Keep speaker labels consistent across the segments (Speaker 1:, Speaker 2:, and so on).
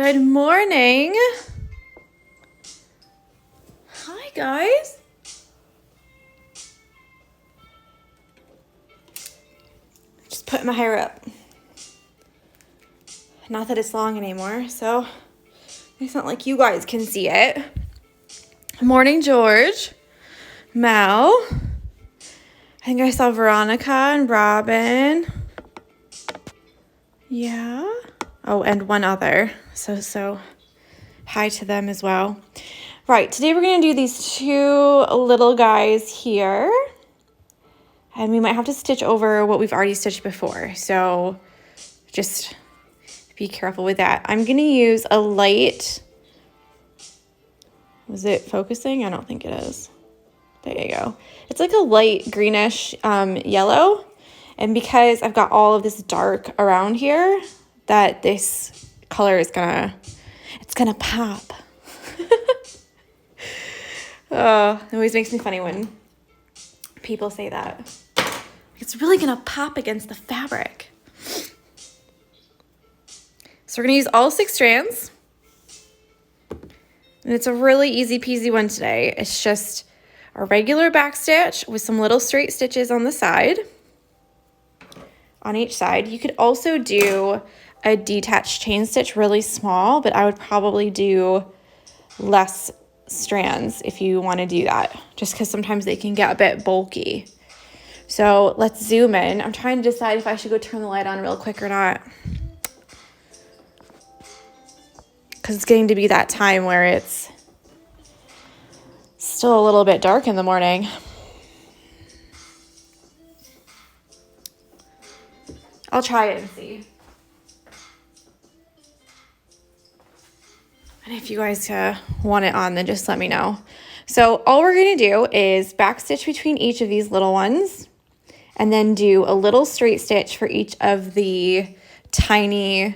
Speaker 1: Good morning. Hi, guys. Just putting my hair up. Not that it's long anymore, so it's not like you guys can see it. Morning, George. Mel. I think I saw Veronica and Robin. Yeah. Oh, and one other. So hi to them as well. Right, today we're going to do these two little guys here. And we might have to stitch over what we've already stitched before. So just be careful with that. I'm going to use a light. Was it focusing? I don't think it is. There you go. It's like a light greenish yellow. And because I've got all of this dark around here, that this color is it's gonna pop. Oh, it always makes me funny when people say that. It's really gonna pop against the fabric. So we're gonna use all 6 strands. And it's a really easy peasy one today. It's just a regular back stitch with some little straight stitches on the side, on each side. You could also do a detached chain stitch really small, but I would probably do less strands if you want to do that, just because sometimes they can get a bit bulky. So let's zoom in. I'm trying to decide if I should go turn the light on real quick or not, because it's getting to be that time where it's still a little bit dark in the morning. I'll try it and see. And if you guys want it on, then just let me know. So all we're going to do is backstitch between each of these little ones and then do a little straight stitch for each of the tiny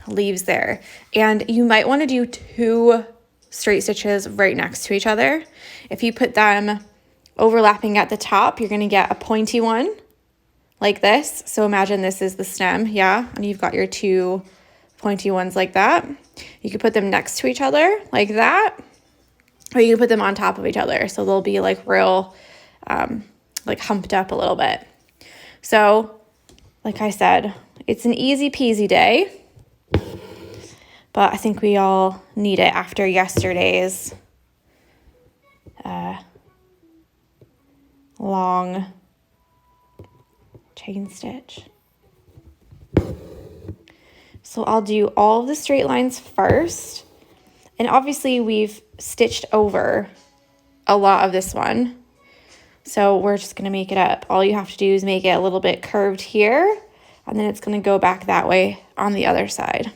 Speaker 1: leaves there. And you might want to do 2 straight stitches right next to each other. If you put them overlapping at the top, you're going to get a pointy one like this. So imagine this is the stem, yeah? And you've got your 2 pointy ones like that. You could put them next to each other like that, or you can put them on top of each other. So they'll be like real, like humped up a little bit. So like I said, it's an easy peasy day, but I think we all need it after yesterday's long chain stitch. So I'll do all of the straight lines first. And obviously we've stitched over a lot of this one. So we're just going to make it up. All you have to do is make it a little bit curved here, and then it's going to go back that way on the other side.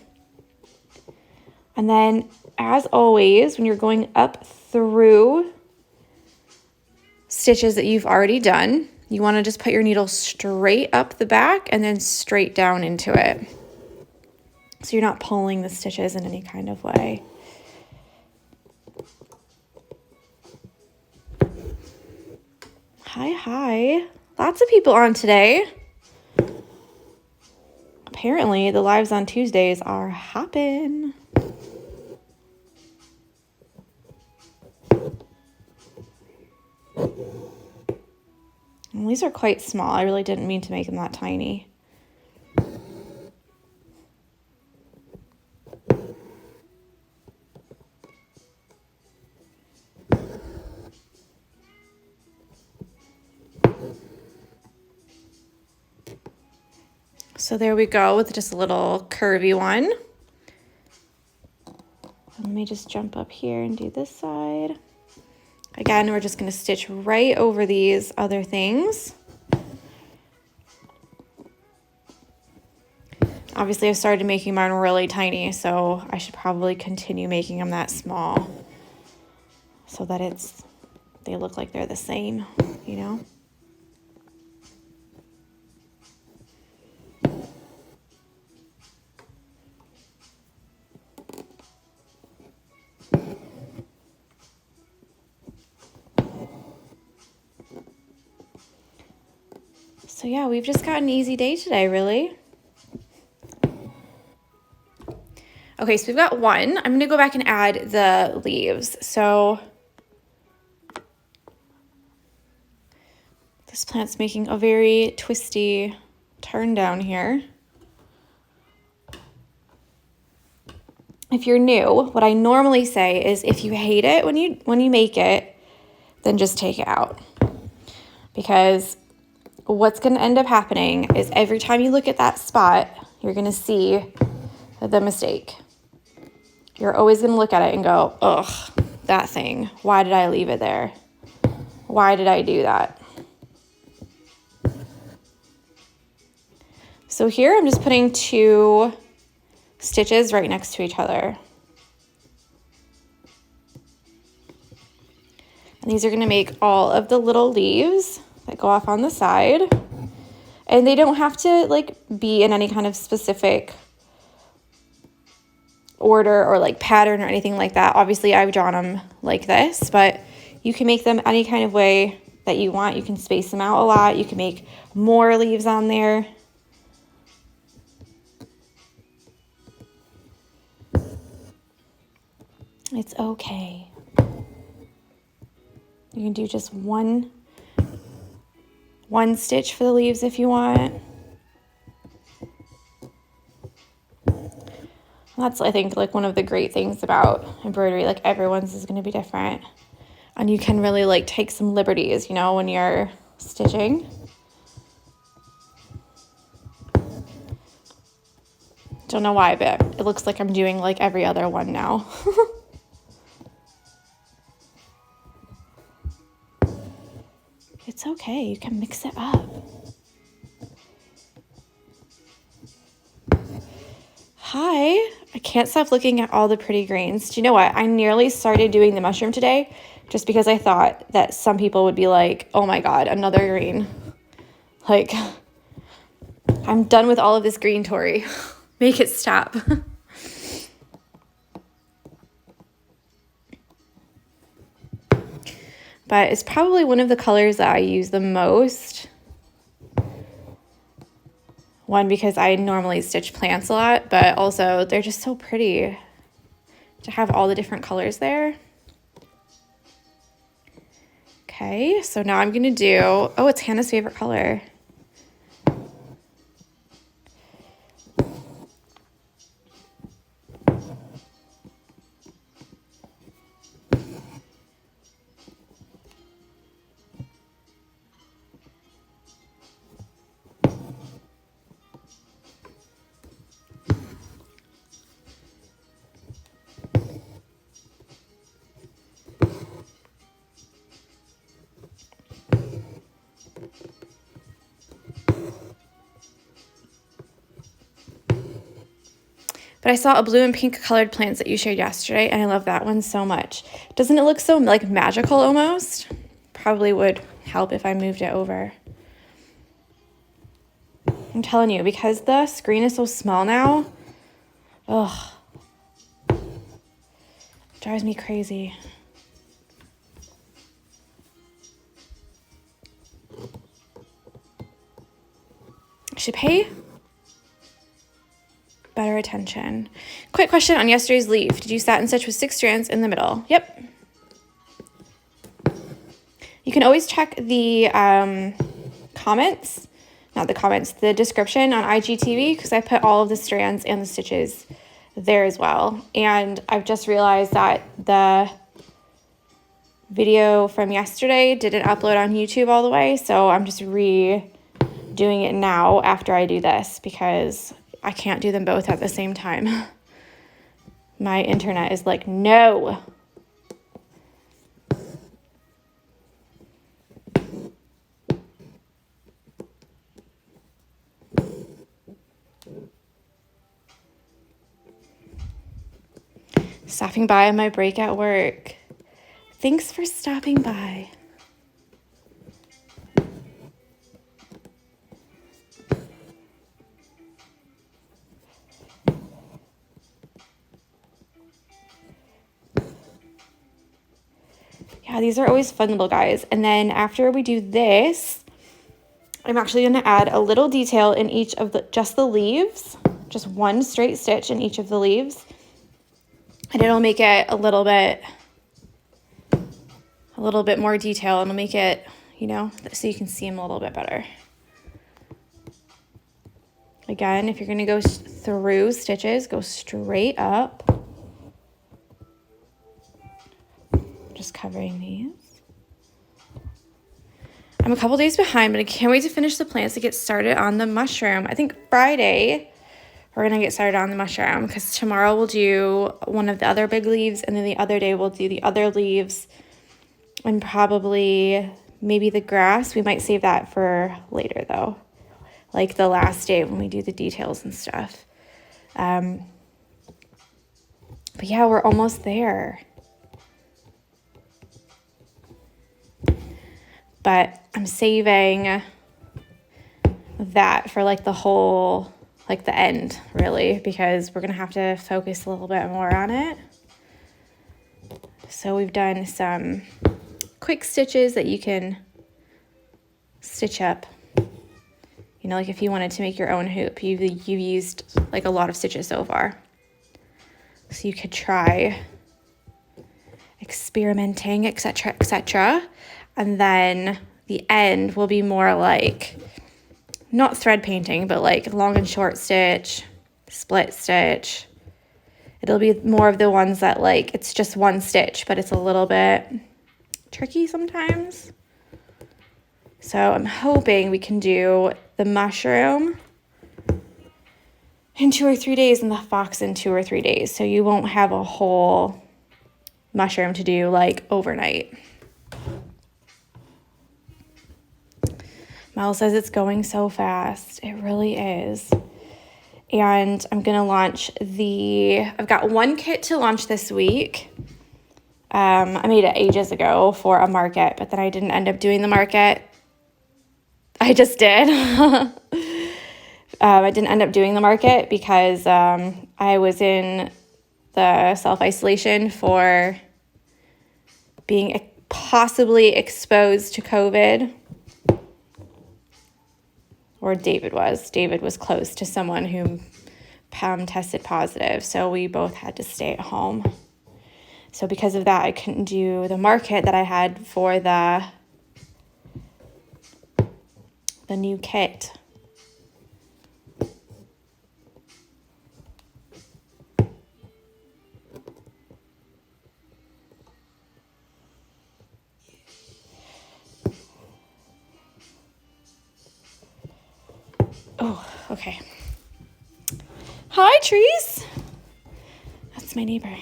Speaker 1: And then, as always, when you're going up through stitches that you've already done, you want to just put your needle straight up the back and then straight down into it. So you're not pulling the stitches in any kind of way. Hi. Lots of people on today. Apparently, the lives on Tuesdays are hopping. And these are quite small. I really didn't mean to make them that tiny. So there we go with just a little curvy one. Let me just jump up here and do this side. Again, we're just going to stitch right over these other things. Obviously, I've started making mine really tiny, so I should probably continue making them that small so that they look like they're the same, you know? So yeah, we've just got an easy day today, really. Okay, so we've got one. I'm gonna go back and add the leaves. So this plant's making a very twisty turn down here. If you're new, what I normally say is if you hate it when you make it, then just take it out. Because what's gonna end up happening is every time you look at that spot, you're gonna see the mistake. You're always gonna look at it and go, ugh, that thing, why did I leave it there? Why did I do that? So here I'm just putting 2 stitches right next to each other. And these are gonna make all of the little leaves that go off on the side. And they don't have to like be in any kind of specific order or like pattern or anything like that. Obviously I've drawn them like this, but you can make them any kind of way that you want. You can space them out a lot. You can make more leaves on there. It's okay. You can do just one stitch for the leaves if you want. That's, I think, like one of the great things about embroidery. Like everyone's is going to be different. And you can really like take some liberties, you know, when you're stitching. Don't know why, but it looks like I'm doing like every other one now. It's okay, you can mix it up. Hi, I can't stop looking at all the pretty greens. Do you know what? I nearly started doing the mushroom today just because I thought that some people would be like, oh my God, another green. Like, I'm done with all of this green, Tori. Make it stop. But it's probably one of the colors that I use the most. One, because I normally stitch plants a lot, but also they're just so pretty to have all the different colors there. Okay, so now I'm gonna do, oh, it's Hannah's favorite color. But I saw a blue and pink colored plants that you shared yesterday, and I love that one so much. Doesn't it look so like magical almost? Probably would help if I moved it over. I'm telling you, because the screen is so small now, ugh, it drives me crazy. I should pay better attention. Quick question on yesterday's leaf. Did you satin stitch with 6 strands in the middle? Yep. You can always check the comments, not the comments, the description on IGTV, because I put all of the strands and the stitches there as well. And I've just realized that the video from yesterday didn't upload on YouTube all the way, so I'm just redoing it now after I do this because I can't do them both at the same time. My internet is like, no. Stopping by on my break at work. Thanks for stopping by. Yeah, these are always fun little guys. And then after we do this, I'm actually going to add a little detail in each of just the leaves, just one straight stitch in each of the leaves. And it'll make it a little bit more detail. It'll make it, you know, so you can see them a little bit better. Again, if you're going to go through stitches, go straight up. Just covering these. I'm a couple days behind, but I can't wait to finish the plants to get started on the mushroom. I think Friday we're going to get started on the mushroom because tomorrow we'll do one of the other big leaves, and then the other day we'll do the other leaves, and probably maybe the grass. We might save that for later though, like the last day when we do the details and stuff. But yeah, we're almost there. But I'm saving that for like the whole, like the end really, because we're going to have to focus a little bit more on it. So we've done some quick stitches that you can stitch up. You know, like if you wanted to make your own hoop, you've used like a lot of stitches so far. So you could try experimenting, etc., etc. And then the end will be more like, not thread painting, but like long and short stitch, split stitch. It'll be more of the ones that like, it's just one stitch, but it's a little bit tricky sometimes. So I'm hoping we can do the mushroom in 2 or 3 days and the fox in 2 or 3 days. So you won't have a whole mushroom to do like overnight. Mel says it's going so fast. It really is. And I'm going to launch I've got one kit to launch this week. I made it ages ago for a market, but then I didn't end up doing the market. I just did. I didn't end up doing the market because I was in the self-isolation for being possibly exposed to COVID. Or David was close to someone who tested positive. So we both had to stay at home. So because of that, I couldn't do the market that I had for the new kit. Oh, okay. Hi, Trees. That's my neighbor.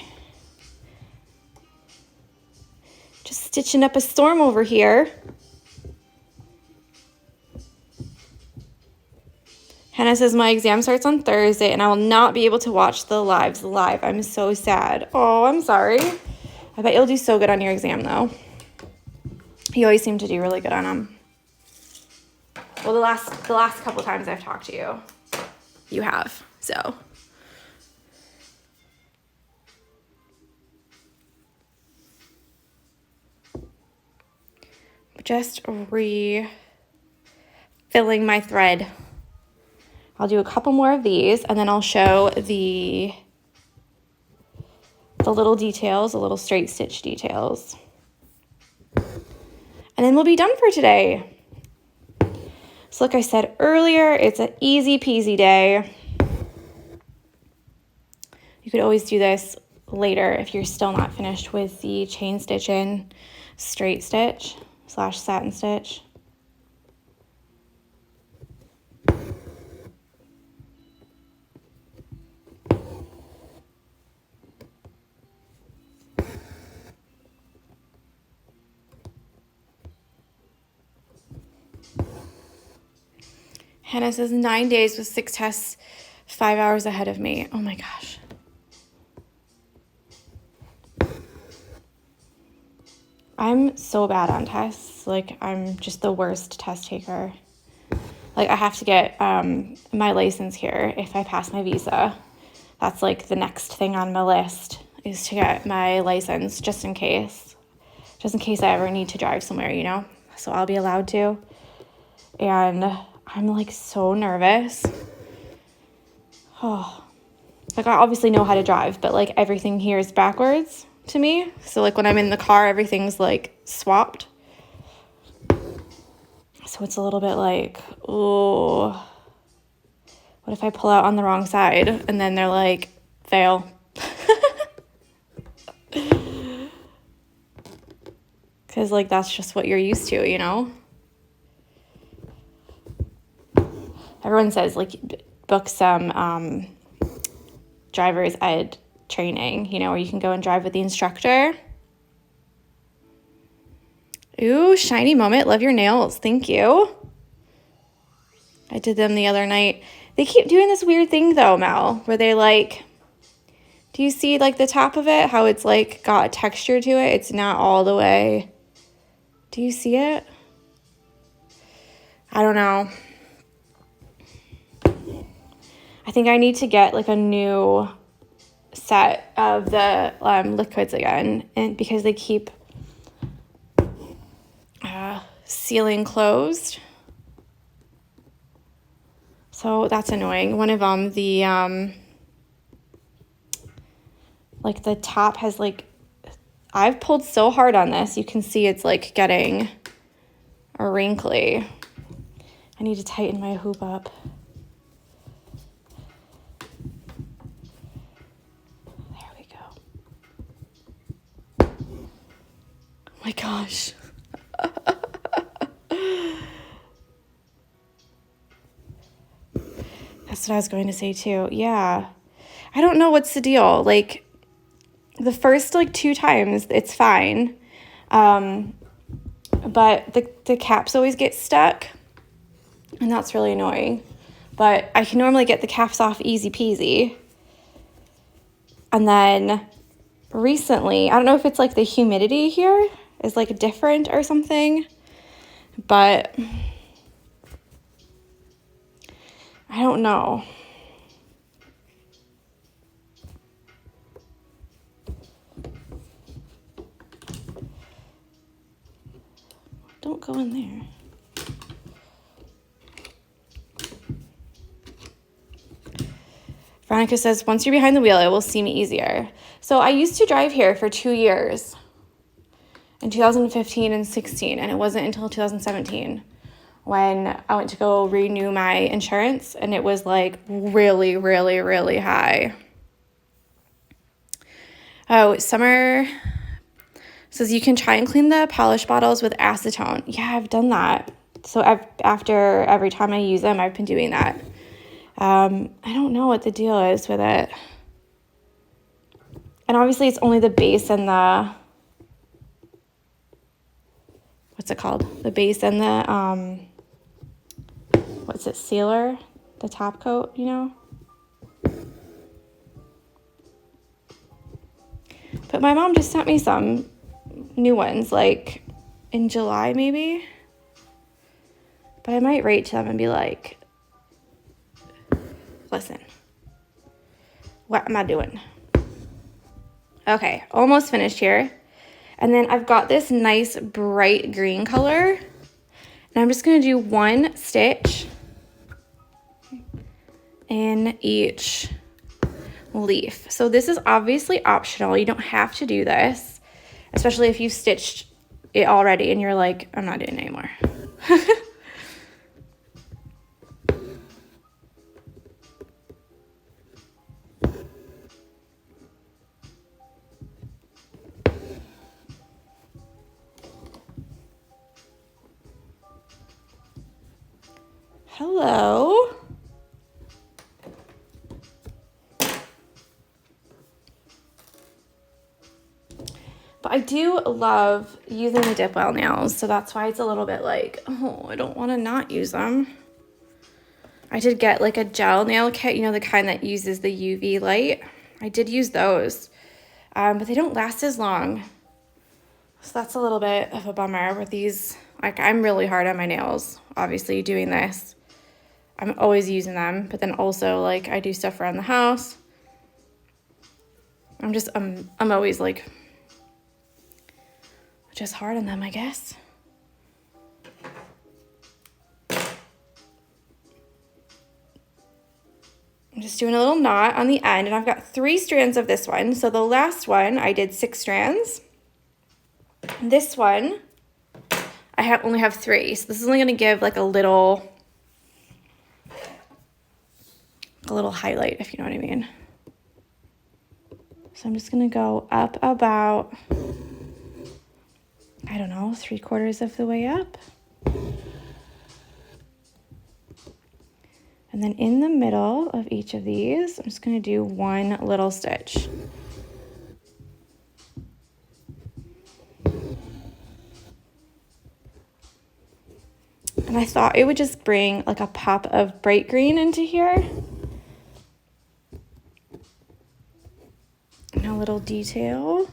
Speaker 1: Just stitching up a storm over here. Hannah says my exam starts on Thursday and I will not be able to watch the lives live. I'm so sad. Oh, I'm sorry. I bet you'll do so good on your exam though. You always seem to do really good on them. Well, the last couple times I've talked to you, you have, so. Just refilling my thread. I'll do a couple more of these and then I'll show the little details, the little straight stitch details. And then we'll be done for today. So like I said earlier, it's an easy peasy day. You could always do this later if you're still not finished with the chain stitch in straight stitch / satin stitch. Hannah says 9 days with 6 tests, 5 hours ahead of me. Oh my gosh. I'm so bad on tests. Like, I'm just the worst test taker. Like, I have to get my license here if I pass my visa. That's like the next thing on my list is to get my license just in case. Just in case I ever need to drive somewhere, you know? So I'll be allowed to. And I'm like so nervous. Oh, like I obviously know how to drive, but like everything here is backwards to me. So like when I'm in the car, everything's like swapped. So it's a little bit like, oh, what if I pull out on the wrong side? And then they're like, fail. Because like that's just what you're used to, you know? Everyone says like book some driver's ed training, you know, where you can go and drive with the instructor. Ooh, shiny moment. Love your nails. Thank you. I did them the other night. They keep doing this weird thing though, Mel, where they like, do you see like the top of it? How it's like got a texture to it? It's not all the way. Do you see it? I don't know. I think I need to get like a new set of the liquids again, and because they keep sealing closed. So that's annoying. One of them, the like the top has like, I've pulled so hard on this. You can see it's like getting wrinkly. I need to tighten my hoop up. There we go. Oh my gosh. That's what I was going to say too. Yeah. I don't know what's the deal. Like the first like 2 times it's fine. But the caps always get stuck and that's really annoying. But I can normally get the caps off easy peasy. And then recently, I don't know if it's like the humidity here is like different or something, but I don't know. Don't go in there. Veronica says, once you're behind the wheel, it will seem easier. So I used to drive here for 2 years, in 2015 and 16, and it wasn't until 2017 when I went to go renew my insurance, and it was like really, really, really high. Oh, Summer says you can try and clean the polish bottles with acetone. Yeah, I've done that. So after every time I use them, I've been doing that. I don't know what the deal is with it. And obviously it's only the base and the, what's it called? The base and the, what's it, sealer? The top coat, you know? But my mom just sent me some new ones, like in July maybe. But I might write to them and be like, listen, what am I doing? Okay, almost finished here. And then I've got this nice bright green color. And I'm just going to do 1 stitch in each leaf. So this is obviously optional. You don't have to do this, especially if you've stitched it already and you're like, I'm not doing it anymore. Hello. But I do love using the dip well nails, so that's why it's a little bit like, oh, I don't want to not use them. I did get like a gel nail kit, you know, the kind that uses the UV light. I did use those, but they don't last as long. So that's a little bit of a bummer with these. Like, I'm really hard on my nails, obviously, doing this. I'm always using them, but then also, like, I do stuff around the house. I'm always, like, just hard on them, I guess. I'm just doing a little knot on the end, and I've got 3 strands of this one. So the last one, I did 6 strands. This one, I only have 3. So this is only gonna give like a little highlight, if you know what I mean. So I'm just gonna go up about, I don't know, 3/4 of the way up. And then in the middle of each of these, I'm just gonna do 1 little stitch. And I thought it would just bring like a pop of bright green into here. And a little detail.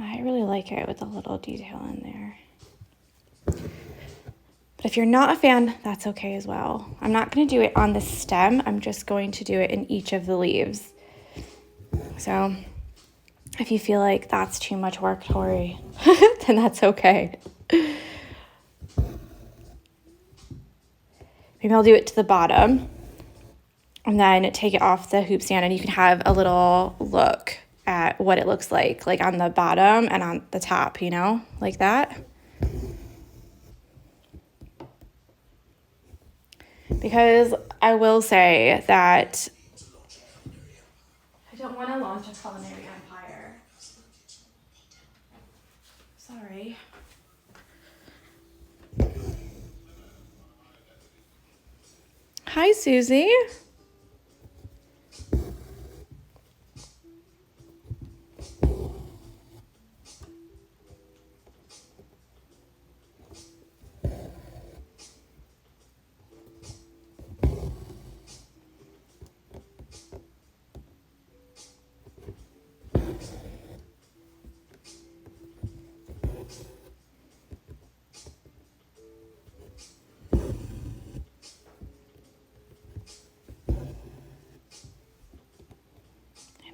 Speaker 1: I really like it with a little detail in there. But if you're not a fan, that's okay as well. I'm not going to do it on the stem. I'm just going to do it in each of the leaves. So if you feel like that's too much work, Tori, then that's okay. Maybe I'll do it to the bottom and then take it off the hoop stand, and you can have a little look at what it looks like on the bottom and on the top, you know, like that. Because I will say that I don't want to launch a culinary empire. Sorry. Hi, Susie.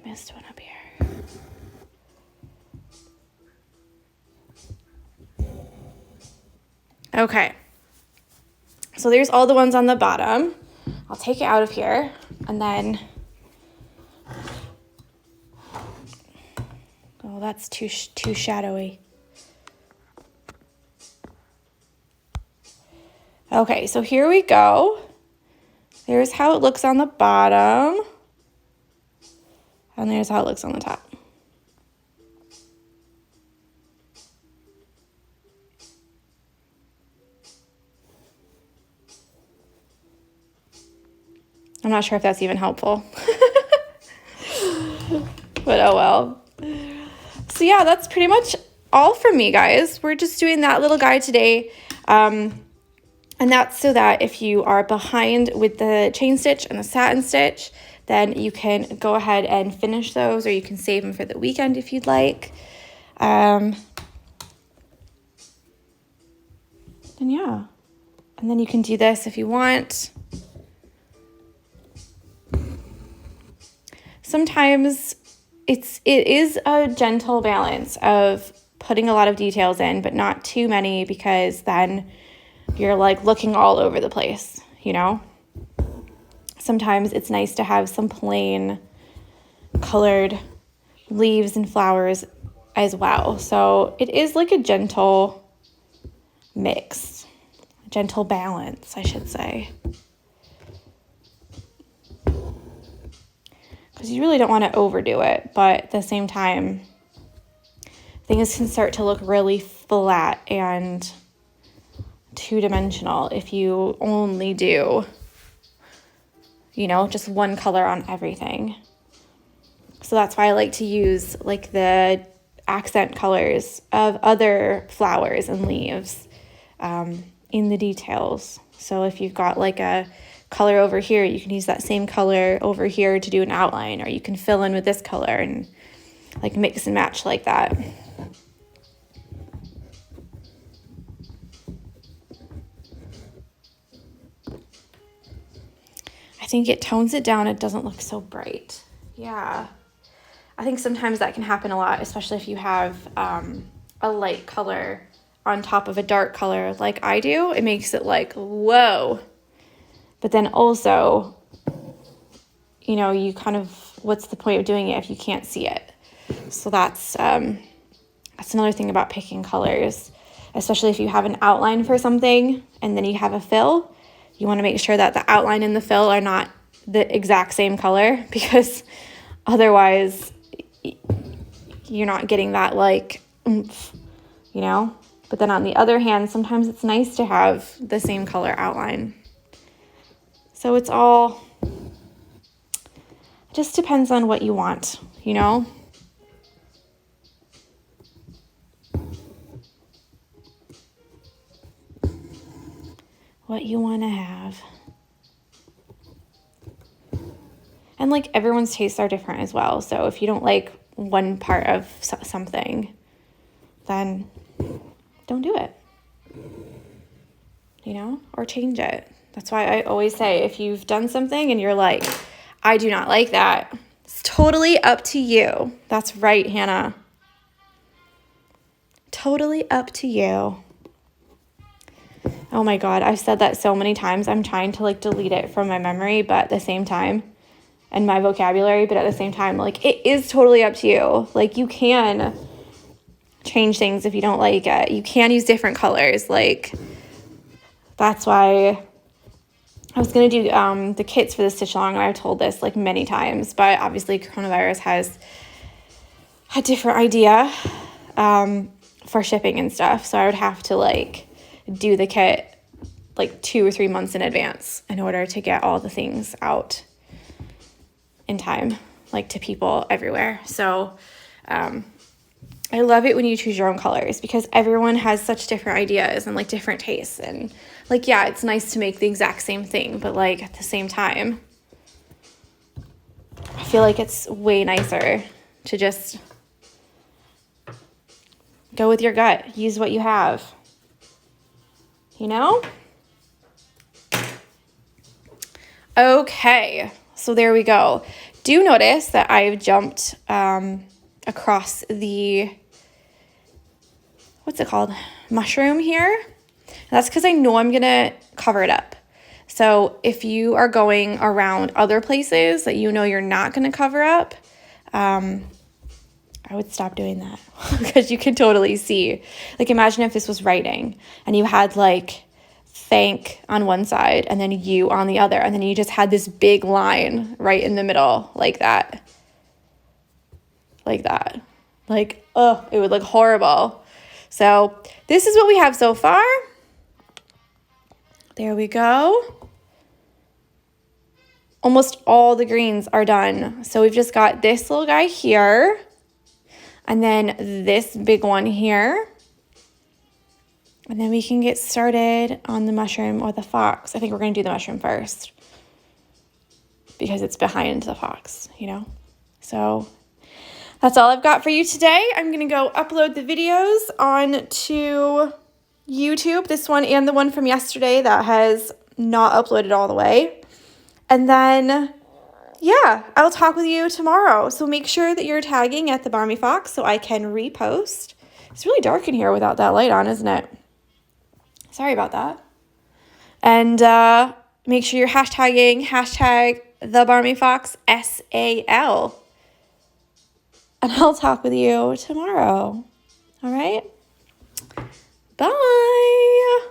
Speaker 1: Missed one up here. Okay, so there's all the ones on the bottom. I'll take it out of here, and then, oh, that's too shadowy. Okay, so here we go. There's how it looks on the bottom. And there's how it looks on the top. I'm not sure if that's even helpful. But oh well. So yeah, that's pretty much all from me, guys. We're just doing that little guide today. And that's so that if you are behind with the chain stitch and the satin stitch, then you can go ahead and finish those, or you can save them for the weekend if you'd like. And yeah, and then you can do this if you want. Sometimes it is a gentle balance of putting a lot of details in, but not too many, because then you're like looking all over the place, you know? Sometimes it's nice to have some plain colored leaves and flowers as well. So it is like a gentle mix, a gentle balance, I should say. Because you really don't want to overdo it, but at the same time, things can start to look really flat and two-dimensional if you only do, you know, just one color on everything. So that's why I like to use like the accent colors of other flowers and leaves in the details. So if you've got like a color over here, you can use that same color over here to do an outline, or you can fill in with this color and like mix and match like that. I think it tones it down. It doesn't look so bright. Yeah. I think sometimes that can happen a lot, especially if you have a light color on top of a dark color like I do. It makes it like, whoa. But then also, you know, you kind of, what's the point of doing it if you can't see it? So that's another thing about picking colors, especially if you have an outline for something and then you have a fill. You want to make sure that the outline and the fill are not the exact same color, because otherwise you're not getting that like oomph, you know? But then on the other hand, sometimes it's nice to have the same color outline. So it's all, it just depends on what you want, you know? What you want to have. And like everyone's tastes are different as well. So if you don't like one part of something, then don't do it, you know, or change it. That's why I always say, if you've done something and you're like, I do not like that, it's totally up to you. That's right, Hannah. Totally up to you. Oh my God, I've said that so many times. I'm trying to like delete it from my memory, but at the same time, and my vocabulary, but at the same time, like it is totally up to you. Like you can change things if you don't like it. You can use different colors. Like that's why I was going to do the kits for the stitch along, and I've told this like many times, but obviously coronavirus has a different idea for shipping and stuff. So I would have to like do the kit like 2 or 3 months in advance in order to get all the things out in time, like to people everywhere. So I love it when you choose your own colors, because everyone has such different ideas and like different tastes, and like, yeah, it's nice to make the exact same thing, but like at the same time, I feel like it's way nicer to just go with your gut, use what you have, you know? Okay, so there we go. Do notice that I've jumped across the, what's it called? Mushroom here. And that's because I know I'm gonna cover it up. So if you are going around other places that you know you're not gonna cover up, I would stop doing that because you can totally see. Like imagine if this was writing and you had like thank on one side and then you on the other, and then you just had this big line right in the middle like that. Like that. Like, oh, it would look horrible. So this is what we have so far. There we go. Almost all the greens are done. So we've just got this little guy here, and then this big one here. And then we can get started on the mushroom or the fox. I think we're going to do the mushroom first because it's behind the fox, you know? So that's all I've got for you today. I'm going to go upload the videos onto YouTube, this one and the one from yesterday that has not uploaded all the way. And then, yeah, I'll talk with you tomorrow. So make sure that you're tagging at the Barmy Fox so I can repost. It's really dark in here without that light on, isn't it? Sorry about that. And make sure you're hashtagging the Barmy Fox SAL. And I'll talk with you tomorrow. All right? Bye.